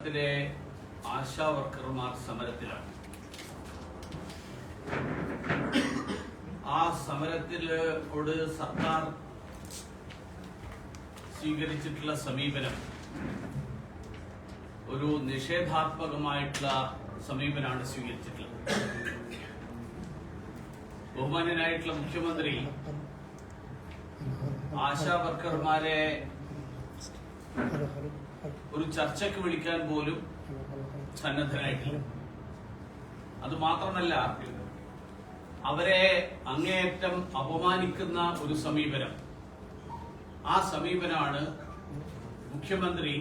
ത്തിലെ ആശാ വർക്കർമാർ സമരത്തിലാണ്. ആ സമരത്തിലോട് സർക്കാർ സ്വീകരിച്ചിട്ടുള്ള സമീപനം ഒരു നിഷേധാത്മകമായിട്ടുള്ള സമീപനമാണ് സ്വീകരിച്ചിട്ടുള്ളത്. ബഹുമാന്യനായിട്ടുള്ള മുഖ്യമന്ത്രി ആശാ വർക്കർമാരെ ഒരു ചർച്ചയ്ക്ക് വിളിക്കാൻ പോലും സന്നദ്ധനായിട്ടില്ല. അതുമാത്രമല്ല, അവരെ അങ്ങേയറ്റം അപമാനിക്കുന്ന ഒരു സമീപനം, ആ സമീപനമാണ് മുഖ്യമന്ത്രി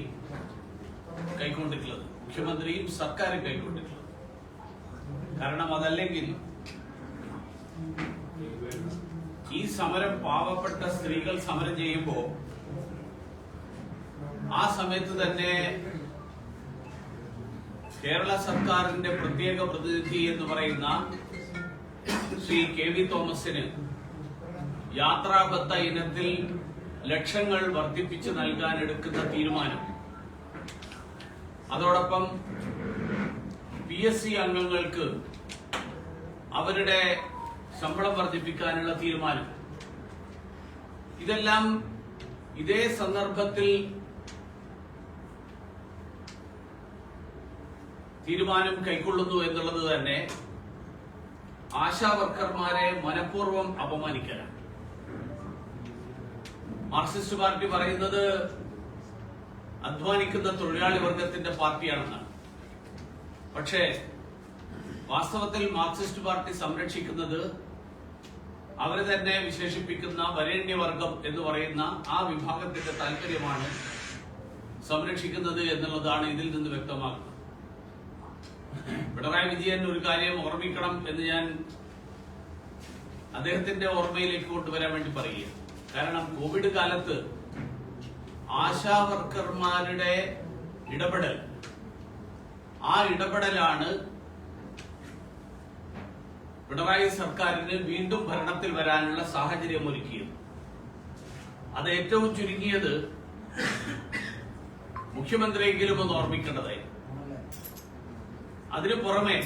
കൈക്കൊണ്ടിട്ടുള്ളത്, മുഖ്യമന്ത്രിയും സർക്കാരും കൈക്കൊണ്ടിട്ടുള്ളത്. കാരണം അതല്ലെങ്കിൽ ഈ സമരം പാവപ്പെട്ട സ്ത്രീകൾ സമരം ചെയ്യുമ്പോൾ ആ സമയത്ത് തന്നെ കേരള സർക്കാരിന്റെ പ്രത്യേക പ്രതിനിധി എന്ന് പറയുന്ന ശ്രീ കെ വി തോമസിന് യാത്രാബത്ത ഇനത്തിൽ ലക്ഷങ്ങൾ വർദ്ധിപ്പിച്ച് നൽകാൻ എടുക്കുന്ന തീരുമാനം, അതോടൊപ്പം PSC അംഗങ്ങൾക്ക് അവരുടെ ശമ്പളം വർദ്ധിപ്പിക്കാനുള്ള തീരുമാനം, ഇതെല്ലാം ഇതേ സന്ദർഭത്തിൽ തീരുമാനം കൈക്കൊള്ളുന്നു എന്നുള്ളത് തന്നെ ആശാ വർക്കർമാരെ മനഃപൂർവ്വം അപമാനിക്കലാണ്. മാർക്സിസ്റ്റ് പാർട്ടി പറയുന്നത് അധ്വാനിക്കുന്ന തൊഴിലാളി വർഗത്തിന്റെ പാർട്ടിയാണെന്നാണ്. പക്ഷേ വാസ്തവത്തിൽ മാർക്സിസ്റ്റ് പാർട്ടി സംരക്ഷിക്കുന്നത് അവരെ തന്നെ വിശേഷിപ്പിക്കുന്ന വരേണ്യവർഗം എന്ന് പറയുന്ന ആ വിഭാഗത്തിന്റെ താല്പര്യമാണ് സംരക്ഷിക്കുന്നത് എന്നുള്ളതാണ് ഇതിൽ നിന്ന് വ്യക്തമാക്കുന്നത്. പിണറായി വിജയൻ ഒരു കാര്യം ഓർമ്മിക്കണം എന്ന് ഞാൻ അദ്ദേഹത്തിന്റെ ഓർമ്മയിലേക്ക് കൊണ്ടുവരാൻ വേണ്ടി പറയുക. കാരണം കോവിഡ് കാലത്ത് ആശാ വർക്കർമാരുടെ ഇടപെടൽ, ആ ഇടപെടലാണ് പിണറായി സർക്കാരിന് വീണ്ടും ഭരണത്തിൽ വരാനുള്ള സാഹചര്യം ഒരുക്കിയത്. അത് ഏറ്റവും ചുരുങ്ങിയത് മുഖ്യമന്ത്രിയെങ്കിലും ഒന്ന് ഓർമ്മിക്കേണ്ടതായി. അതിനു പുറമെ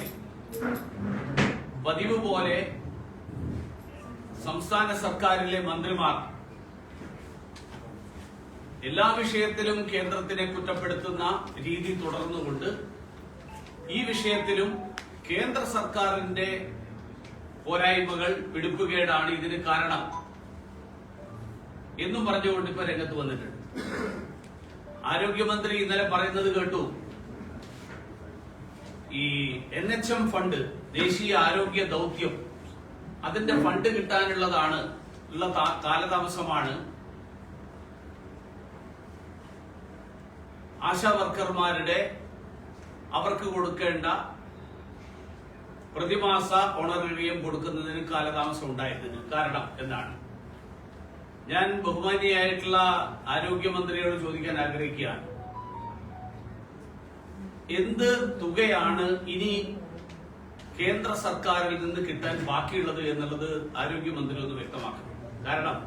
പതിവ് പോലെ സംസ്ഥാന സർക്കാരിലെ മന്ത്രിമാർ എല്ലാ വിഷയത്തിലും കേന്ദ്രത്തിനെ കുറ്റപ്പെടുത്തുന്ന രീതി തുടർന്നുകൊണ്ട് ഈ വിഷയത്തിലും കേന്ദ്ര സർക്കാരിന്റെ പോരായ്മകൾ, പിടിപ്പുകേടാണ് ഇതിന് കാരണം എന്നും പറഞ്ഞുകൊണ്ട് ഇപ്പൊ രംഗത്ത് വന്നിട്ടുണ്ട്. ആരോഗ്യമന്ത്രി ഇന്നലെ പറയുന്നത് കേട്ടു, ഈ NHM ഫണ്ട്, ദേശീയ ആരോഗ്യ ദൗത്യം, അതിന്റെ ഫണ്ട് കിട്ടാനുള്ളതാണ് ഉള്ള കാലതാമസമാണ് ആശാ വർക്കർമാരുടെ അവർക്ക് കൊടുക്കേണ്ട പ്രതിമാസ ഓണറേറിയം കൊടുക്കുന്നതിന് കാലതാമസം ഉണ്ടായതിന് കാരണം എന്നാണ്. ഞാൻ ബഹുമാനിയായിട്ടുള്ള ആരോഗ്യമന്ത്രിയോട് ചോദിക്കാൻ ആഗ്രഹിക്കുകയാണ്, എന്ത് തുകയാണ് ഇനി കേന്ദ്ര സർക്കാരിൽ നിന്ന് കിട്ടാൻ ബാക്കിയുള്ളത് എന്നുള്ളത് ആരോഗ്യമന്ത്രി ഒന്ന് വ്യക്തമാക്കണം. കാരണം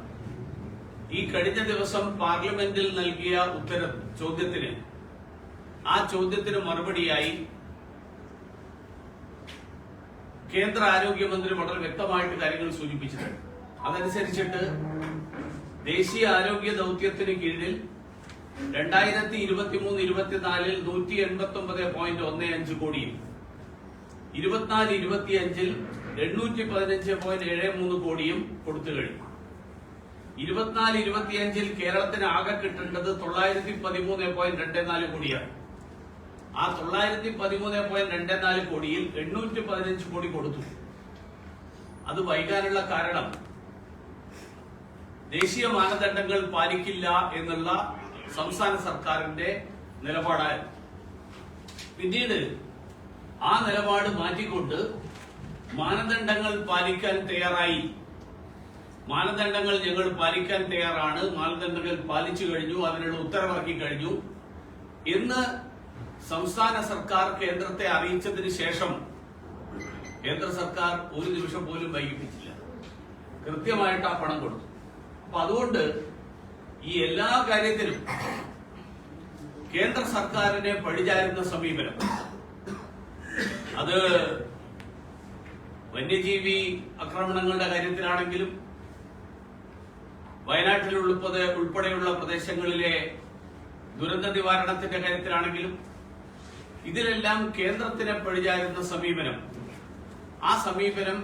ഈ കഴിഞ്ഞ ദിവസം പാർലമെന്റിൽ നൽകിയ ചോദ്യത്തിന്, ആ ചോദ്യത്തിന് മറുപടിയായി കേന്ദ്ര ആരോഗ്യമന്ത്രി വളരെ വ്യക്തമായിട്ട് കാര്യങ്ങൾ സൂചിപ്പിച്ചിട്ടുണ്ട്. അതനുസരിച്ചിട്ട് ദേശീയ ആരോഗ്യ ദൗത്യത്തിന് കീഴിൽ 2023-24 189.15 കോടിയും 24-25 815.73 കോടിയും കൊടുത്തു കഴിഞ്ഞു. 24-25 കേരളത്തിന് ആകെ കിട്ടേണ്ടത് 913.24 കോടിയാണ്. ആ 913.24 കോടിയിൽ 815 കോടി കൊടുത്തു. അത് വൈകാനുള്ള കാരണം ദേശീയ മാനദണ്ഡങ്ങൾ പാലിക്കില്ല എന്നുള്ള സംസ്ഥാന സർക്കാരിന്റെ നിലപാടായിരുന്നു. പിന്നീട് ആ നിലപാട് മാറ്റിക്കൊണ്ട് മാനദണ്ഡങ്ങൾ പാലിക്കാൻ തയ്യാറായി, മാനദണ്ഡങ്ങൾ ഞങ്ങൾ പാലിക്കാൻ തയ്യാറാണ്, മാനദണ്ഡങ്ങൾ പാലിച്ചു കഴിഞ്ഞു, അതിനുള്ള ഉത്തരവിറക്കി കഴിഞ്ഞു എന്ന് സംസ്ഥാന സർക്കാർ കേന്ദ്രത്തെ അറിയിച്ചതിന് ശേഷം കേന്ദ്ര സർക്കാർ ഒരു നിമിഷം പോലും വൈകിപ്പിച്ചില്ല, കൃത്യമായിട്ട് ആ പണം കൊടുത്തു. അപ്പൊ അതുകൊണ്ട് ഈ എല്ലാ കാര്യത്തിനും കേന്ദ്ര സർക്കാരിനെ പഴിചാരുന്ന സമീപനം, അത് വന്യജീവി ആക്രമണങ്ങളുടെ കാര്യത്തിലാണെങ്കിലും വയനാട്ടിൽ ഉൾപ്പെടെയുള്ള പ്രദേശങ്ങളിലെ ദുരന്ത നിവാരണത്തിന്റെ കാര്യത്തിലാണെങ്കിലും ഇതിലെല്ലാം കേന്ദ്രത്തിനെ പഴിചാരുന്ന സമീപനം, ആ സമീപനം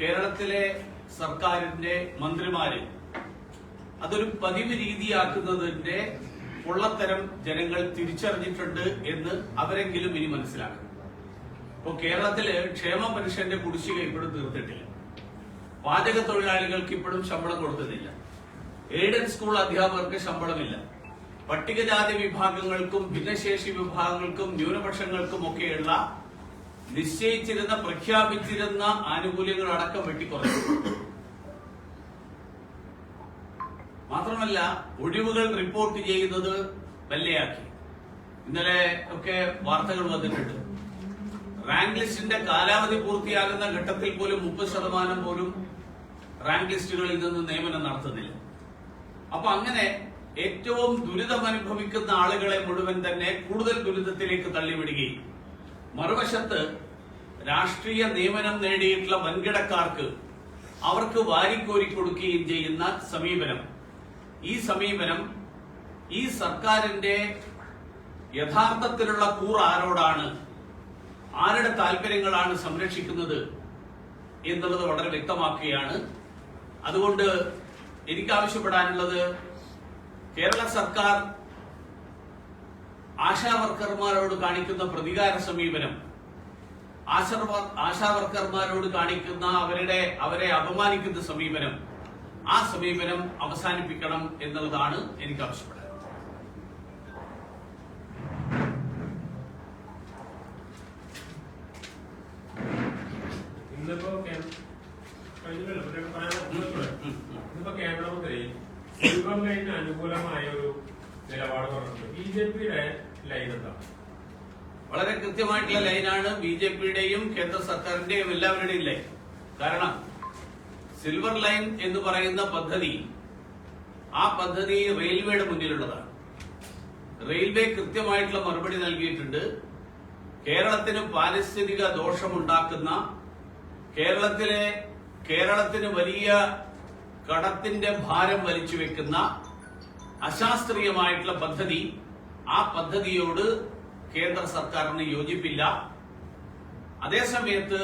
കേരളത്തിലെ സർക്കാരിന്റെ മന്ത്രിമാര് അതൊരു പതിവ് രീതിയാക്കുന്നതിന്റെ പൊള്ളത്തരം ജനങ്ങൾ തിരിച്ചറിഞ്ഞിട്ടുണ്ട് എന്ന് അവരെങ്കിലും ഇനി മനസ്സിലാക്കണം. ഇപ്പോ കേരളത്തില് ക്ഷേമ പെൻഷന്റെ കുടിശ്ശിക ഇപ്പോഴും തീർത്തിട്ടില്ല. പാചക തൊഴിലാളികൾക്ക് ഇപ്പോഴും ശമ്പളം കൊടുക്കുന്നില്ല. എയ്ഡഡ് സ്കൂൾ അധ്യാപകർക്ക് ശമ്പളമില്ല. പട്ടികജാതി വിഭാഗങ്ങൾക്കും ഭിന്നശേഷി വിഭാഗങ്ങൾക്കും ന്യൂനപക്ഷങ്ങൾക്കും ഒക്കെയുള്ള നിശ്ചയിച്ചിരുന്ന പ്രഖ്യാപിച്ചിരുന്ന ആനുകൂല്യങ്ങൾ അടക്കം വെട്ടിക്കുറച്ചു. മാത്രമല്ല, ഒഴിവുകൾ റിപ്പോർട്ട് ചെയ്യുന്നത് വെള്ളയാക്കി. ഇന്നലെ ഒക്കെ വാർത്തകൾ വന്നിട്ടുണ്ട്. റാങ്ക് ലിസ്റ്റിന്റെ കാലാവധി പൂർത്തിയാകുന്ന ഘട്ടത്തിൽ പോലും 30% പോലും റാങ്ക് ലിസ്റ്റുകളിൽ നിന്ന് നിയമനം നടത്തുന്നില്ല. അപ്പൊ അങ്ങനെ ഏറ്റവും ദുരിതമനുഭവിക്കുന്ന ആളുകളെ മുഴുവൻ തന്നെ കൂടുതൽ ദുരിതത്തിലേക്ക് തള്ളിവിടുകയും മറുവശത്ത് രാഷ്ട്രീയ നിയമനം നേടിയിട്ടുള്ള വൻകിടക്കാർക്ക് അവർക്ക് വാരിക്കോരി കൊടുക്കുകയും ചെയ്യുന്ന സമീപനം, ഈ സമീപനം ഈ സർക്കാരിന്റെ യഥാർത്ഥത്തിലുള്ള കൂർ ആരോടാണ്, ആരുടെ താല്പര്യങ്ങളാണ് സംരക്ഷിക്കുന്നത് എന്നുള്ളത് വളരെ വ്യക്തമാക്കുകയാണ്. അതുകൊണ്ട് എനിക്ക് ആവശ്യപ്പെടാനുള്ളത്, കേരള സർക്കാർ ആശാവർക്കർമാരോട് കാണിക്കുന്ന പ്രതികാര സമീപനം, ആശാവർക്കർമാരോട് കാണിക്കുന്ന അവരെ അപമാനിക്കുന്ന സമീപനം, ആ സമീപനം അവസാനിപ്പിക്കണം എന്നുള്ളതാണ് എനിക്ക് ആവശ്യപ്പെടുന്നത്. ഇന്നിപ്പോ കേന്ദ്രമന്ത്രി സിൽവർ ലൈനിന് അനുകൂലമായ ഒരു നിലപാട് പറഞ്ഞിട്ടുണ്ട്. ബിജെപിയുടെ ലൈൻ എന്താ? വളരെ കൃത്യമായിട്ടുള്ള ലൈനാണ് ബിജെപിയുടെയും കേന്ദ്ര സർക്കാരിന്റെയും എല്ലാവരുടെയും ലൈൻ. കാരണം സിൽവർ ലൈൻ എന്ന് പറയുന്ന പദ്ധതി, ആ പദ്ധതി റെയിൽവേയുടെ മുന്നിലുള്ളതാണ്. റെയിൽവേ കൃത്യമായിട്ടുള്ള മറുപടി നൽകിയിട്ടുണ്ട്. കേരളത്തിന് പാരിസ്ഥിതിക ദോഷമുണ്ടാക്കുന്ന, കേരളത്തിന് വലിയ കടത്തിന്റെ ഭാരം വലിച്ചു വെക്കുന്ന അശാസ്ത്രീയമായിട്ടുള്ള പദ്ധതി, ആ പദ്ധതിയോട് കേന്ദ്ര സർക്കാരിന് യോജിപ്പില്ല. അതേസമയത്ത്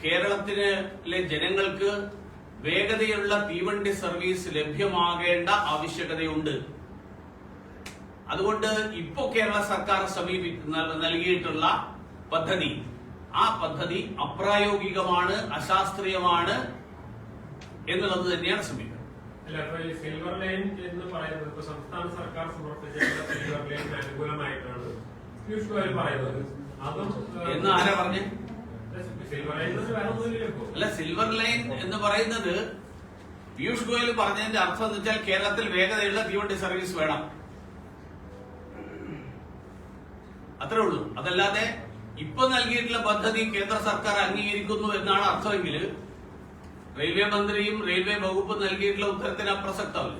കേരളത്തിലെ ജനങ്ങൾക്ക് വേഗതയുള്ള തീവണ്ടി സർവീസ് ലഭ്യമാകേണ്ട ആവശ്യകതയുണ്ട്. അതുകൊണ്ട് ഇപ്പോ കേരള സർക്കാർ നൽകിയിട്ടുള്ള പദ്ധതി, ആ പദ്ധതി അപ്രായോഗികമാണ്, അശാസ്ത്രീയമാണ് എന്നുള്ളത് തന്നെയാണ് സമീപനം. അല്ല, അപ്പൊ ഈ സിൽവർ ലൈൻ എന്ന് പറയുന്നത് ഇപ്പൊ സംസ്ഥാന സർക്കാർ സമർപ്പിച്ചിട്ടുള്ള സിൽവർ ലൈൻ അനുകൂലമായിട്ടാണ് പീയൂഷ് ഗോയൽ പറയുന്നത്. അതും എന്ന് ആരാ പറഞ്ഞേ? സിൽവർ ലൈൻ വേറെ ഒന്നുമില്ലല്ലോ. അല്ല, സിൽവർ ലൈൻ എന്ന് പറയുന്നത് പീയൂഷ് ഗോയൽ പറഞ്ഞതിന്റെ അർത്ഥം എന്ന് വെച്ചാൽ കേരളത്തിൽ വേഗതയുള്ള തീവണ്ടി സർവീസ് വേണം, അത്രേ ഉള്ളൂ. അതല്ലാതെ ഇപ്പൊ നൽകിയിട്ടുള്ള പദ്ധതി കേന്ദ്ര സർക്കാർ അംഗീകരിക്കുന്നു എന്നാണ് അർത്ഥമെങ്കിൽ റെയിൽവേ മന്ത്രിയും റെയിൽവേ വകുപ്പ് നൽകിയിട്ടുള്ള ഉത്തരത്തിന് അപ്രസക്തമല്ല.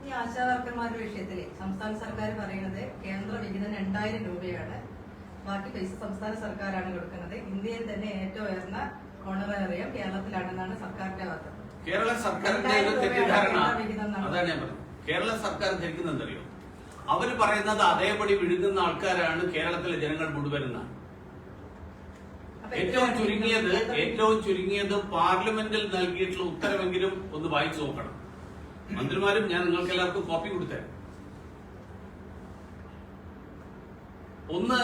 ഈ ആശാവർക്കർമാരുടെ വിഷയത്തില് സംസ്ഥാന സർക്കാർ പറയുന്നത് കേന്ദ്ര വിഹിതം 2000 രൂപയാണ്, ബാക്കി പൈസ സംസ്ഥാന സർക്കാരാണ് കൊടുക്കുന്നത്. ഇന്ത്യയിൽ തന്നെ ഏറ്റവും ഉയർന്ന ഓണറേറിയം കേരളത്തിലാണെന്നാണ് സർക്കാരിന്റെ വാദം. കേരള സർക്കാരിന്റെ ഒരു തെറ്റിദ്ധാരണ അതാണ് ഞാൻ പറഞ്ഞത്. കേരള സർക്കാർ ധരിക്കുന്നത് എന്തറിയോ, അവര് പറയുന്നത് അതേപടി വിഴുങ്ങുന്ന ആൾക്കാരാണ് കേരളത്തിലെ ജനങ്ങൾ മുഴുവനെന്നാണ്. ഏറ്റവും ചുരുങ്ങിയത് പാർലമെന്റിൽ നൽകിയിട്ടുള്ള ഉത്തരവെങ്കിലും ഒന്ന് വായിച്ചു നോക്കണം. മന്ത്രിമാരും ഞാൻ നിങ്ങൾക്ക് എല്ലാവർക്കും കോപ്പി കൊടുത്തരാം. ഒന്ന്,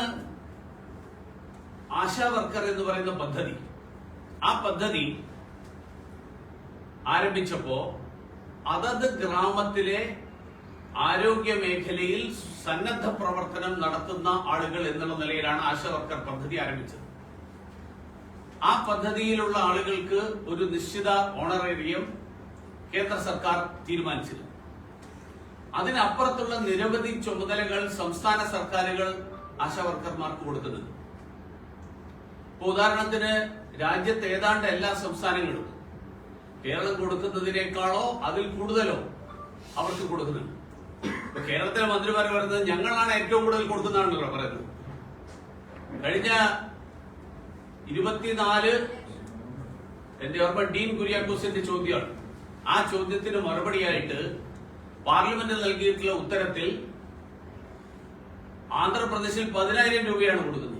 ആശാ വർക്കർ എന്ന് പറയുന്ന പദ്ധതി, ആ പദ്ധതി ആരംഭിച്ചപ്പോ അതത് ഗ്രാമത്തിലെ ആരോഗ്യ മേഖലയിൽ സന്നദ്ധ പ്രവർത്തനം നടത്തുന്ന ആളുകൾ എന്നുള്ള നിലയിലാണ് ആശാ വർക്കർ പദ്ധതി ആരംഭിച്ചത്. ആ പദ്ധതിയിലുള്ള ആളുകൾക്ക് ഒരു നിശ്ചിത ഓണറേറിയം കേന്ദ്ര സർക്കാർ തീരുമാനിച്ചിരുന്നു. അതിനപ്പുറത്തുള്ള നിരവധി ചുമതലകൾ സംസ്ഥാന സർക്കാരുകൾ ആശാ വർക്കർമാർക്ക് കൊടുക്കുന്നുണ്ട്. ഉദാഹരണത്തിന് രാജ്യത്ത് ഏതാണ്ട് എല്ലാ സംസ്ഥാനങ്ങളും കേരളം കൊടുക്കുന്നതിനേക്കാളോ അതിൽ കൂടുതലോ അവർക്ക് കൊടുക്കുന്നുണ്ട്. കേരളത്തിലെ മന്ത്രിമാർ പറയുന്നത് ഞങ്ങളാണ് ഏറ്റവും കൂടുതൽ കൊടുക്കുന്നതാണല്ലോ പറയുന്നത്. കഴിഞ്ഞ 24 എന്റെ ഓർമ്മ ഡീൻ കുര്യാക്കോസിന്റെ ചോദ്യമാണ്. ആ ചോദ്യത്തിന് മറുപടിയായിട്ട് പാർലമെന്റ് നൽകിയിട്ടുള്ള ഉത്തരത്തിൽ ആന്ധ്രാപ്രദേശിൽ 10,000 രൂപയാണ് കൊടുക്കുന്നത്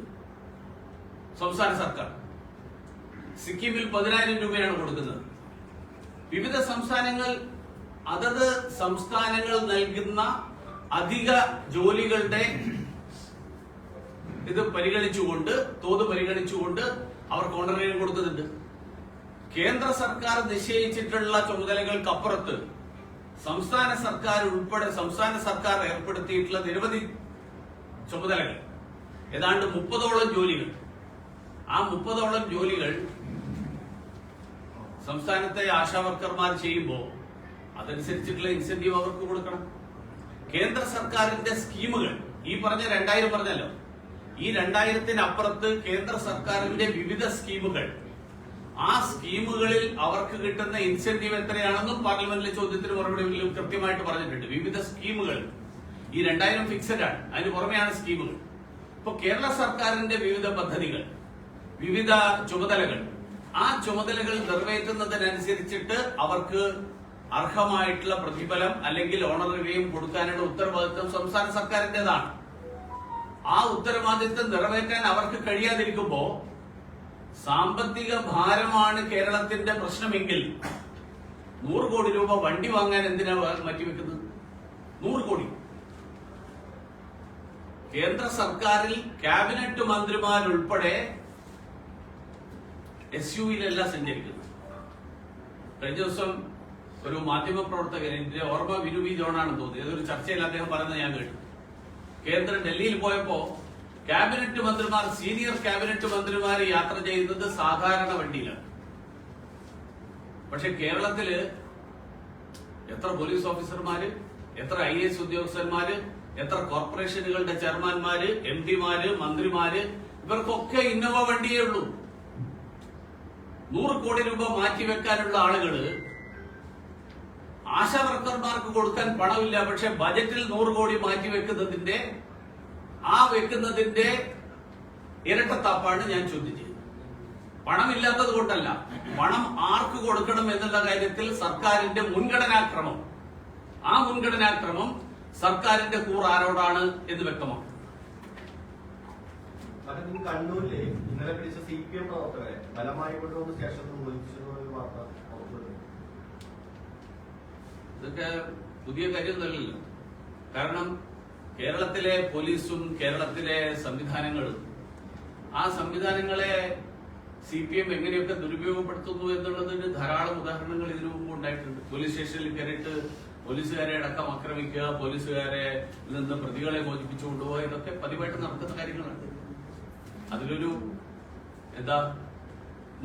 സംസ്ഥാന സർക്കാർ, സിക്കിമിൽ 10,000 രൂപയാണ് കൊടുക്കുന്നത്. വിവിധ സംസ്ഥാനങ്ങൾ അതത് സംസ്ഥാനങ്ങൾ നൽകുന്ന അധിക ജോലികളുടെ ഇത് പരിഗണിച്ചുകൊണ്ട്, തോത് പരിഗണിച്ചുകൊണ്ട് അവർക്ക് ഓണറേറിയം കൊടുക്കുന്നുണ്ട്. കേന്ദ്ര സർക്കാർ നിശ്ചയിച്ചിട്ടുള്ള ചുമതലകൾക്കപ്പുറത്ത് സംസ്ഥാന സർക്കാർ ഉൾപ്പെടെ സംസ്ഥാന സർക്കാർ ഏർപ്പെടുത്തിയിട്ടുള്ള നിരവധി ചുമതലകൾ, ഏതാണ്ട് 30ഓളം ജോലികൾ. ആ 30ഓളം ജോലികൾ സംസ്ഥാനത്തെ ആശാവർക്കർമാർ ചെയ്യുമ്പോൾ അതനുസരിച്ചിട്ടുള്ള ഇൻസെന്റീവ് അവർക്ക് കൊടുക്കണം. കേന്ദ്ര സർക്കാരിന്റെ സ്കീമുകൾ, ഈ പറഞ്ഞ 2000 പറഞ്ഞല്ലോ, ഈ 2000-ന് കേന്ദ്ര സർക്കാരിന്റെ വിവിധ സ്കീമുകൾ, ആ സ്കീമുകളിൽ അവർക്ക് കിട്ടുന്ന ഇൻസെന്റീവ് എത്രയാണെന്നും പാർലമെന്റിലെ ചോദ്യത്തിന് മറുപടി കൃത്യമായിട്ട് പറഞ്ഞിട്ടുണ്ട്. വിവിധ സ്കീമുകൾ, ഈ 2000 ഫിക്സഡ് ആണ്, അതിന് പുറമെയാണ് സ്കീമുകൾ. ഇപ്പൊ കേരള സർക്കാരിന്റെ വിവിധ പദ്ധതികൾ, വിവിധ ചുമതലകൾ, ആ ചുമതലകൾ നിറവേറ്റുന്നതിനനുസരിച്ചിട്ട് അവർക്ക് അർഹമായിട്ടുള്ള പ്രതിഫലം അല്ലെങ്കിൽ ഓണറേറിയം കൊടുക്കാനുള്ള ഉത്തരവാദിത്വം സംസ്ഥാന സർക്കാരിന്റേതാണ്. ആ ഉത്തരവാദിത്വം നിറവേറ്റാൻ അവർക്ക് കഴിയാതിരിക്കുമ്പോ സാമ്പത്തിക ഭാരമാണ് കേരളത്തിന്റെ പ്രശ്നമെങ്കിൽ 100 കോടി രൂപ വണ്ടി വാങ്ങാൻ എന്തിനാ മാറ്റിവെക്കുന്നത്? 100 കോടി. കേന്ദ്ര സർക്കാരിൽ ക്യാബിനറ്റ് മന്ത്രിമാരുൾപ്പെടെ SUV-യിലല്ല സഞ്ചരിക്കുന്നത്. കഴിഞ്ഞ ദിവസം ഒരു മാധ്യമ പ്രവർത്തകൻ, എന്റെ ഓർമ്മ വിനു വി ജോണാണെന്ന് തോന്നി, ഏതൊരു ചർച്ചയിൽ അദ്ദേഹം പറയുന്നത് ഞാൻ കേട്ടു. കേന്ദ്ര ഡൽഹിയിൽ പോയപ്പോ ക്യാബിനറ്റ് മന്ത്രിമാർ, സീനിയർ ക്യാബിനറ്റ് മന്ത്രിമാർ യാത്ര ചെയ്യുന്നത് സാധാരണ വണ്ടിയിലാണ്. പക്ഷെ കേരളത്തില് എത്ര പോലീസ് ഓഫീസർമാര്, എത്ര IAS ഉദ്യോഗസ്ഥന്മാര്, എത്ര കോർപ്പറേഷനുകളുടെ ചെയർമാൻമാര്, MD-മാര്, മന്ത്രിമാര്, ഇവർക്കൊക്കെ ഇന്നോവ വണ്ടിയേ ഉള്ളൂ. 100 കോടി രൂപ മാറ്റിവെക്കാനുള്ള ആളുകള് ആശാവർക്കർമാർക്ക് കൊടുക്കാൻ പണമില്ല. പക്ഷെ ബജറ്റിൽ 100 കോടി മാറ്റിവെക്കുന്നതിന്റെ വെക്കുന്നതിന്റെ ഇരട്ടത്താപ്പാണ് ഞാൻ ചോദ്യം ചെയ്യുന്നത്. പണമില്ലാത്തത് കൊണ്ടല്ല, പണം ആർക്ക് കൊടുക്കണം എന്നുള്ള കാര്യത്തിൽ സർക്കാരിന്റെ മുൻഗണനാക്രമം, ആ മുൻഗണനാക്രമം സർക്കാരിന്റെ കൂർ ആരോടാണ് എന്ന് വ്യക്തമാണ്. കണ്ണൂരിലെ ഇന്നലെ പിടിച്ച CPM പ്രവർത്തകരെ ബലമായി കൊണ്ടുവന്ന് സ്റ്റേഷനിൽ വിളിച്ചു വാർത്ത പുറത്തുവിടുന്നു. ഇതൊക്കെ പുതിയ കാര്യമൊന്നുമല്ലല്ലോ. കാരണം കേരളത്തിലെ പോലീസും കേരളത്തിലെ സംവിധാനങ്ങളും, ആ സംവിധാനങ്ങളെ CPM എങ്ങനെയൊക്കെ ദുരുപയോഗപ്പെടുത്തുന്നു എന്നുള്ളതിന് ധാരാളം ഉദാഹരണങ്ങൾ ഇതിനു മുമ്പ് ഉണ്ടായിട്ടുണ്ട്. പോലീസ് സ്റ്റേഷനിൽ കയറിയിട്ട് പോലീസുകാരെ അടക്കം ആക്രമിക്കുക, പോലീസുകാരെ നിന്ന് പ്രതികളെ മോചിപ്പിച്ചു കൊണ്ടുപോകുക, ഇതൊക്കെ പതിവായിട്ട് നടക്കുന്ന കാര്യങ്ങളാണ്. അതിലൊരു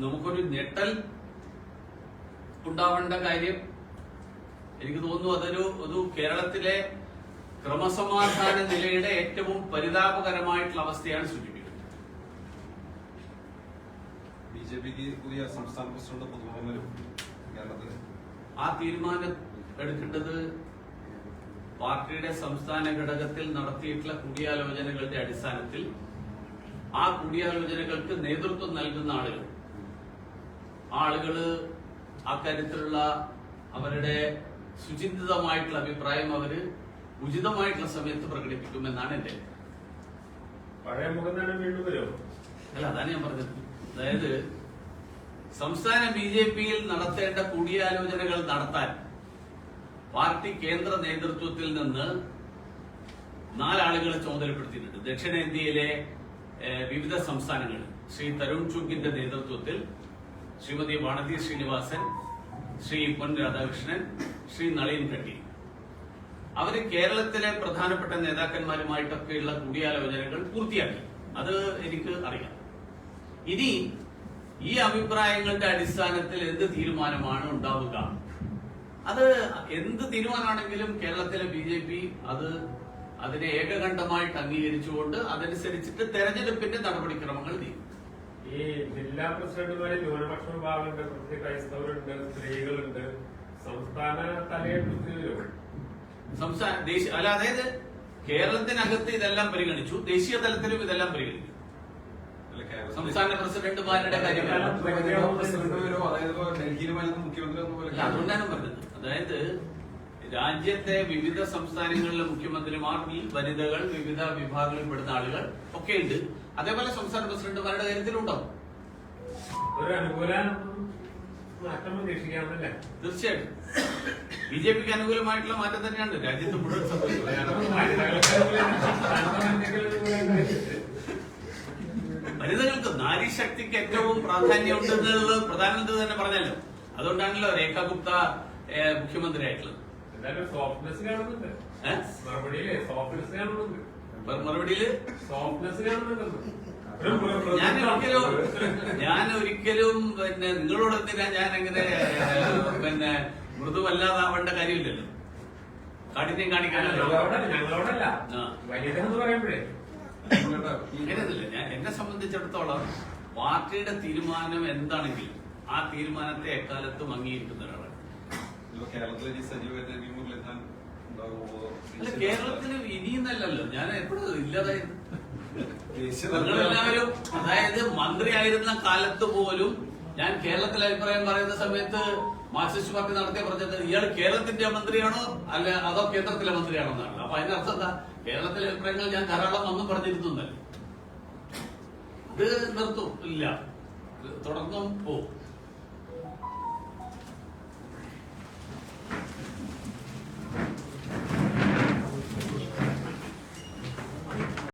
നമുക്കൊരു ഞെട്ടൽ ഉണ്ടാവേണ്ട കാര്യം എനിക്ക് തോന്നുന്നു ഒരു കേരളത്തിലെ ക്രമസമാധാന നിലയുടെ ഏറ്റവും പരിതാപകരമായിട്ടുള്ള അവസ്ഥയാണ് സൂചിപ്പിക്കുന്നത്. ബിജെപിക്ക് പുതിയ സംസ്ഥാന പ്രസിഡന്റ് പൊതുമകനും കേരളത്തിൽ ആ തീരുമാനം എടുക്കേണ്ടത് പാർട്ടിയുടെ സംസ്ഥാന ഘടകത്തിൽ നടത്തിയിട്ടുള്ള കൂടിയാലോചനകളുടെ അടിസ്ഥാനത്തിൽ ആ കൂടിയാലോചനകൾക്ക് നേതൃത്വം നൽകുന്ന ആളുകള് അക്കാര്യത്തിലുള്ള അവരുടെ സുചിന്തിതമായിട്ടുള്ള അഭിപ്രായം അവര് ഉചിതമായിട്ടുള്ള സമയത്ത് പ്രകടിപ്പിക്കുമെന്നാണ് എന്റെ. പഴയ മുഖം തന്നെ വീണ്ടും വരുമോ? അല്ല, അതാണ് ഞാൻ പറഞ്ഞത്. അതായത് സംസ്ഥാന BJP-യിൽ നടത്തേണ്ട കൂടിയാലോചനകൾ നടത്താൻ പാർട്ടി കേന്ദ്ര നേതൃത്വത്തിൽ നിന്ന് 4 ആളുകളെ ചുമതലപ്പെടുത്തിയിട്ടുണ്ട്. ദക്ഷിണേന്ത്യയിലെ വിവിധ സംസ്ഥാനങ്ങളിൽ ശ്രീ തരുൺ ചുഗിന്റെ നേതൃത്വത്തിൽ ശ്രീമതി വാണതി ശ്രീനിവാസൻ, ശ്രീ പൊൻ രാധാകൃഷ്ണൻ, ശ്രീ നളീൻ ഘട്ടി, അവര് കേരളത്തിലെ പ്രധാനപ്പെട്ട നേതാക്കന്മാരുമായിട്ടൊക്കെയുള്ള കൂടിയാലോചനകൾ പൂർത്തിയാക്കി. അത് എനിക്ക് അറിയാം. ഇനി ഈ അഭിപ്രായങ്ങളുടെ അടിസ്ഥാനത്തിൽ എന്ത് തീരുമാനമാണ് ഉണ്ടാവുക, അത് എന്ത് തീരുമാനമാണെങ്കിലും കേരളത്തിലെ BJP അതിനെ ഏകകണ്ഠമായിട്ട് അംഗീകരിച്ചുകൊണ്ട് അതനുസരിച്ചിട്ട് തെരഞ്ഞെടുപ്പിന്റെ നടപടിക്രമങ്ങൾ നീക്കും. ഈ ജില്ലാ പ്രസിഡന്റുമാരിൽ ന്യൂനപക്ഷ വിഭാഗമുണ്ട്, പ്രത്യേക ക്രൈസ്തവരുണ്ട്, സ്ത്രീകളുണ്ട്, സംസ്ഥാന തലയെടുത്ത് അല്ല, അതായത് കേരളത്തിനകത്ത് ഇതെല്ലാം പരിഗണിച്ചു, ദേശീയ തലത്തിലും ഇതെല്ലാം പരിഗണിക്കും. അല്ല, കേരളത്തിലെ സംസ്ഥാന പ്രസിഡന്റുമാരുടെ കാര്യമാണ്. പ്രസിഡന്റുമാരോ അതായത് ഇപ്പോ ഡൽഹിയിൽ വരുന്ന മുഖ്യമന്ത്രി ഒന്നും പോലെ അതുകൊണ്ടാണ് പറഞ്ഞത്. അതായത് രാജ്യത്തെ വിവിധ സംസ്ഥാനങ്ങളിലെ മുഖ്യമന്ത്രിമാരിൽ വനിതകൾ, വിവിധ വിഭാഗങ്ങളിൽപ്പെടുന്ന ആളുകൾ ഒക്കെ ഉണ്ട്. അതേപോലെ സംസ്ഥാന പ്രസിഡന്റുമാരുടെ കാര്യത്തിലും ഉണ്ടാവും. ഒരു അനുകൂല മാറ്റം പ്രതീക്ഷിക്കാമല്ലേ? തീർച്ചയായിട്ടും ബിജെപിക്ക് അനുകൂലമായിട്ടുള്ള മാറ്റം തന്നെയാണ് രാജ്യത്ത് മുഴുവൻ സംഭവിക്കുന്നത്. വനിതകൾക്ക് നാരീശക്തിക്ക് ഏറ്റവും പ്രാധാന്യമുണ്ട് എന്നുള്ളത് പ്രധാനമന്ത്രി തന്നെ പറഞ്ഞല്ലോ. അതുകൊണ്ടാണല്ലോ രേഖ ഗുപ്ത മുഖ്യമന്ത്രിയായിട്ടുള്ളത്. എന്തായാലും സോഫ്റ്റ്നെസ് കാണുന്നുണ്ട്. മറുപടിയില് സോഫ്റ്റ്നെസ് കാണുന്നുണ്ട്. മറുപടിയില് സോഫ്റ്റ്നെസ് കാണുന്നുണ്ട്. ഞാൻ ഒരിക്കലും പിന്നെ നിങ്ങളോട് എന്തിനാ ഞാൻ എങ്ങനെ പിന്നെ മൃദുവല്ലാതാവേണ്ട കാര്യമില്ലല്ലോ. കാഠിന്യം കാണിക്കാനല്ലോ. ഞങ്ങളോടല്ല, വനിതെന്ന് പറയുമ്പോഴേ അങ്ങനെയൊന്നുമില്ല. ഞാൻ എന്നെ സംബന്ധിച്ചിടത്തോളം പാർട്ടിയുടെ തീരുമാനം എന്താണെങ്കിലും ആ തീരുമാനത്തെ എക്കാലത്തും അംഗീകരിക്കുന്ന ഒരാളാണ്. കേരളത്തിലെ ഈ സജീവ മുരളീധരൻ ഉണ്ടാകുമോ? അല്ല, കേരളത്തിന് ഇനിയെന്നല്ലല്ലോ, ഞാൻ എപ്പോഴും ഇല്ലാതായിരുന്നു. നിങ്ങളെല്ലാവരും അതായത് മന്ത്രിയായിരുന്ന കാലത്ത് പോലും ഞാൻ കേരളത്തിലെ അഭിപ്രായം പറയുന്ന സമയത്ത് മാർക്സിസ്റ്റ് പാർട്ടി നടത്തിയ പറഞ്ഞത് ഇയാൾ കേരളത്തിന്റെ മന്ത്രിയാണോ അല്ല അതോ കേന്ദ്രത്തിലെ മന്ത്രിയാണോ എന്നാണ്. അപ്പൊ അതിനർത്ഥം എന്താ? കേരളത്തിലെ അഭിപ്രായങ്ങൾ ഞാൻ ധാരാളം ഒന്നും പറഞ്ഞിരുന്നല്ലേ. ഇത് നിർത്തും ഇല്ല, തുടർന്നും പോവും.